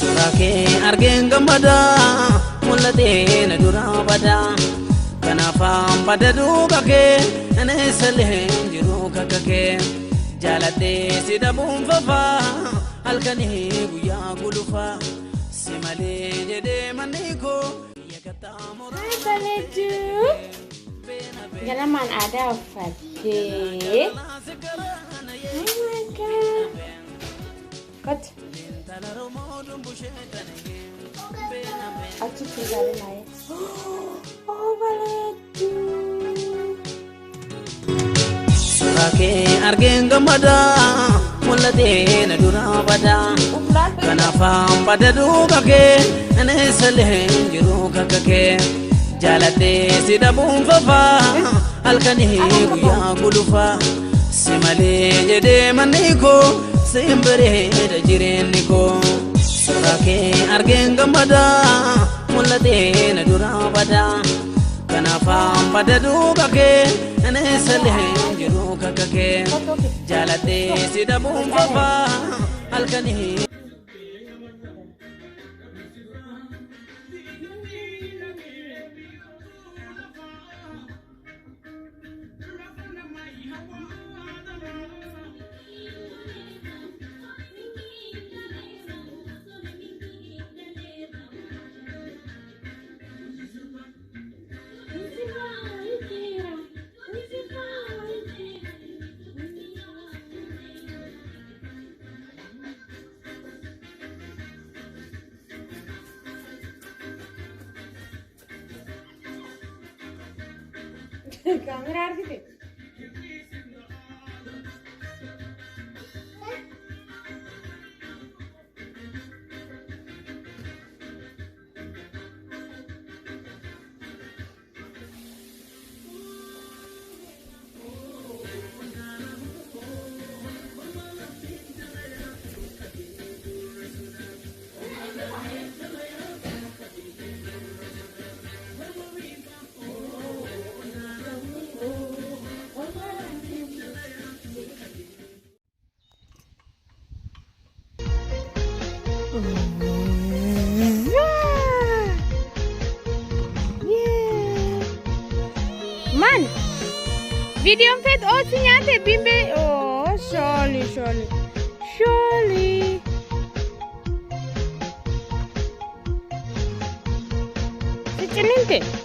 Surake argen gamada mulate na dura bada kanafam pada duga ke ane salen jiru kakake jalate sidabum fafa alkani guya gulufa simale jede maniko yakata mora. Hai Baledu, ganaman ada Fatih. Oh my god. Cut. Aku tinggalin aja. Oh Baledu. Surake argen gamada mulate na dura bada kanafam pada duga ke ane salen jiru kakake jalate sidabum fafa alkani guya gulufa simale jede maniko simbere da jireniko. Surake argen gamada mulate na dura bada kanafam pada duga ke ane salen jiru kakake jalate sidabum fafa alkani. Kamera arti. Man, video fet oh sinyate bimbe oh surely. Siceninte.